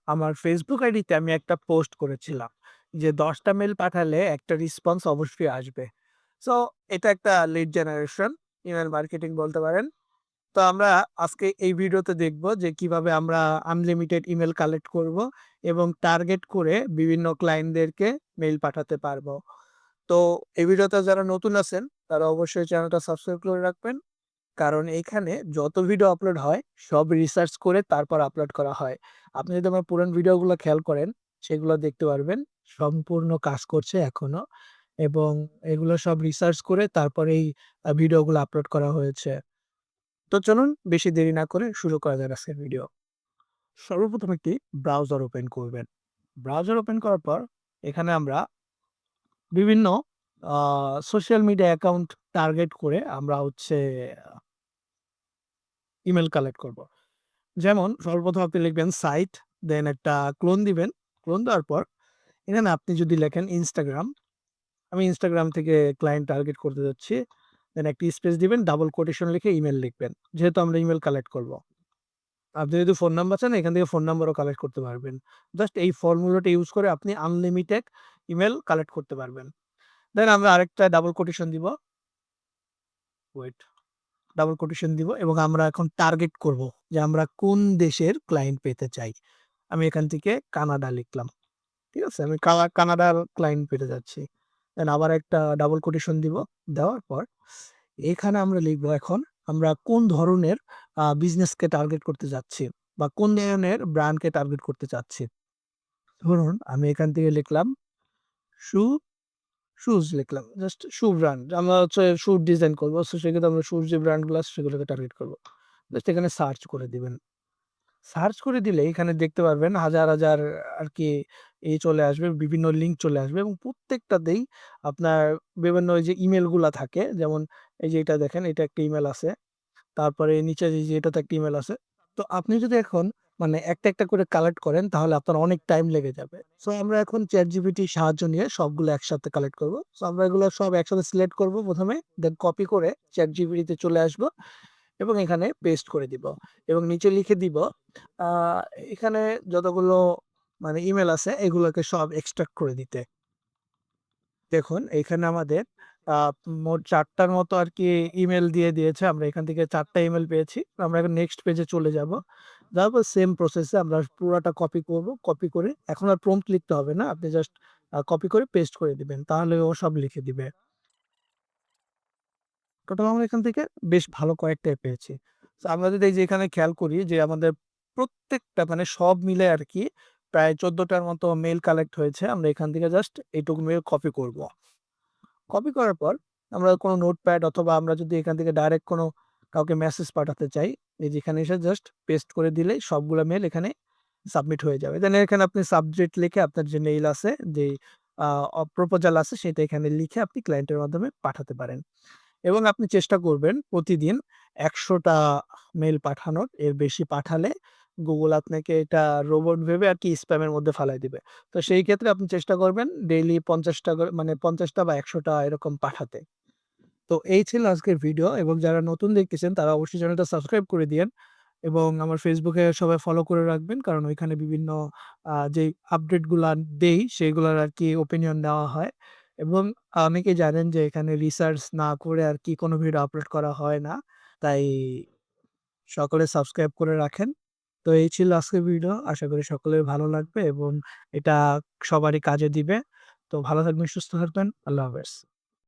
আমার ফেসবুক আইডিতে আমি একটা পোস্ট করেছিলাম যে ১০টা মেইল পাঠালে একটা রেসপন্স অবশ্যই আসবে। সো এটা একটা লিড জেনারেশন ইমেইল মার্কেটিং বলতে পারেন। তো আমরা আজকে এই ভিডিওতে দেখব যে কিভাবে আমরা আনলিমিটেড ইমেইল কালেক্ট করব এবং টার্গেট করে বিভিন্ন ক্লায়েন্টদেরকে মেইল পাঠাতে পারবো। তো এই ভিডিওতে যারা নতুন আছেন তারা অবশ্যই চ্যানেলটা সাবস্ক্রাইব করে রাখবেন। কারণ এখানে যত ভিডিও আপলোড হয় সব রিসার্চ করে তারপর আপলোড করা হয়। আপনি যদি আমার পুরান ভিডিওগুলো খেয়াল করেন সেগুলো দেখতে পারবেন। সম্পূর্ণ কাজ করছে এখনো এবং এগুলো সব রিসার্চ করে তারপরে এই ভিডিওগুলো আপলোড করা হয়েছে। তো চলুন বেশি দেরি না করে শুরু করা যাক আজকের ভিডিও। সর্বপ্রথম একটি ব্রাউজার ওপেন করবেন। ব্রাউজার ওপেন করার পর এখানে আমরা বিভিন্ন আ সোশ্যাল মিডিয়া অ্যাকাউন্ট টার্গেট করে আমরা হচ্ছে ইমেইল কালেক্ট করব। যেমন সর্বপ্রথম আপনি লিখবেন সাইট, দেন একটা ক্লোন দিবেন। ক্লোন দেওয়ার পর এখানে আপনি যদি লেখেন Instagram, আমি Instagram থেকে ক্লায়েন্ট টার্গেট করতে যাচ্ছি। দেন একটি স্পেস দিবেন, ডাবল কোটেশন লিখে ইমেইল লিখবেন। যেহেতু আমরা ইমেইল কালেক্ট করব। আপনি যদি ফোন নাম্বার চান এখান থেকে ফোন নাম্বারও কালেক্ট করতে পারবেন। জাস্ট এই ফর্মুলাটা ইউজ করে আপনি আনলিমিটেড ইমেইল কালেক্ট করতে পারবেন। দেন আমরা আরেকটা ডাবল কোটেশন দিব। ওয়েট ডাবল কোটেশন দিব এবং আমরা এখন টার্গেট করব যে আমরা কোন দেশের ক্লায়েন্ট পেতে চাই। আমি এখান থেকে কানাডা লিখলাম। ঠিক আছে? আমি কানাডার ক্লায়েন্ট পেতে যাচ্ছি। দেন আবার একটা ডাবল কোটেশন দিব। দেওয়ার পর এখানে আমরা লিখব এখন আমরা কোন ধরনের বিজনেসকে টার্গেট করতে যাচ্ছি বা কোন ধরনের ব্র্যান্ডকে টার্গেট করতে চাচ্ছি। ধরুন আমি এখান থেকে লিখলাম শু, শুজ লিখলাম। জাস্ট শু ব্র্যান্ড। আমরা হচ্ছে শু ডিজাইন করব। সো সেক্ষেত্রে আমরা শুজ যে ব্র্যান্ড গুলো আছে সেগুলোকে টার্গেট করব। জাস্ট এখানে সার্চ করে দিবেন। সার্চ করে দিলে এখানে দেখতে পারবেন হাজার, হাজার আরকি চলে আসবে, বিভিন্ন লিঙ্ক চলে আসবে এবং প্রত্যেকটাতেই আপনার বিভিন্ন ওই যে ইমেইল গুলা থাকে যেমন এই যে এটা দেখেন এটা একটা ইমেইল আছে। তারপরে নিচে যে এটাতে একটা ইমেইল আছে। তো আপনি যদি এখন মানে একটা, একটা করে কালেক্ট করেন তাহলে আপনার অনেক টাইম লেগে যাবে। সো আমরা এখন ChatGPT সাহায্য নিয়ে সবগুলো একসাথে কালেক্ট করব। সো আমরা এগুলো সব একসাথে সিলেক্ট করব ১ম এ দেন কপি করে ChatGPT তে চলে আসব এবং এখানে পেস্ট করে দিব এবং নিচে লিখে দিব আ এখানে যতগুলো মানে ইমেইল আছে এগুলোকে সব এক্সট্রাক্ট করে দিতে। দেখুন এইখানে আমাদের আ মোট ৪ টার মতো আরকি ইমেইল দিয়ে দিয়েছে। আমরা এখান থেকে ৪ টা ইমেইল পেয়েছি। তো আমরা এখন নেক্সট পেজে চলে যাব। যাওয়ার পর সেম প্রসেস এ আমরা পুরাটা কপি করব। কপি করে এখন আর প্রম্পট লিখতে হবে না। আপনি জাস্ট কপি করে পেস্ট করে দিবেন। তাহলে ও সব লিখে দিবে। টোটাল আমরা এখান থেকে বেশ ভালো কয়েকটাই পেয়েছি। সো আমরা যদি এই যে এখানে খেয়াল করি যে আমাদের প্রত্যেকটা মানে সব মিলে আরকি প্রায় ১৪ টার মতো মেইল কালেক্ট হয়েছে। আমরা এখান থেকে জাস্ট এইটুকু মেইল কপি করব। কপি করার পর আমরা কোনো নোটপ্যাড অথবা আমরা যদি এখান থেকে ডাইরেক্ট কোনো কাউকে মেসেজ পাঠাতে চাই, এই যে এখানে এসে জাস্ট পেস্ট করে দিলেই সবগুলা মেইল এখানে সাবমিট হয়ে যাবে। দেন এখানে আপনি সাবজেক্ট লিখে আপনার যে মেইল আছে, যে আ প্রপোজাল আছে সেটা এখানে লিখে আপনি ক্লায়েন্টের মাধ্যমে পাঠাতে পারেন। এবং আপনি চেষ্টা করবেন প্রতিদিন ১০০ টা মেইল পাঠানোর। এর বেশি পাঠালে Google আপনাকে এটা রোবট ভেবে আরকি স্প্যামের মধ্যে ফালায় দিবে। তো সেই ক্ষেত্রে আপনি চেষ্টা করবেন ডেইলি ৫০ টা করে মানে ৫০ টা বা ১০০ টা এরকম পাঠাতে। তো এই ছিল আজকের ভিডিও এবং যারা নতুন দেখতেছেন তারা অবশ্যই চ্যানেলটা সাবস্ক্রাইব করে দিয়েন এবং আমার Facebook এ সবাই ফলো করে রাখবেন। কারণ ওইখানে বিভিন্ন যেই আপডেট গুলা দেই সেগুলার আরকি ওপিনিয়ন নেওয়া হয় এবং অনেকেই জানেন যে এখানে রিসার্চ না করে আরকি কোনো ভিডিও আপলোড করা হয় না। তাই সকলে সাবস্ক্রাইব করে রাখেন। তো এই ছিল আজকের ভিডিও। আশা করি সকলের ভালো লাগবে এবং এটা সবারই কাজে দিবে। তো ভালো থাকবেন, সুস্থ থাকবেন। আল্লাহ হাফেজ।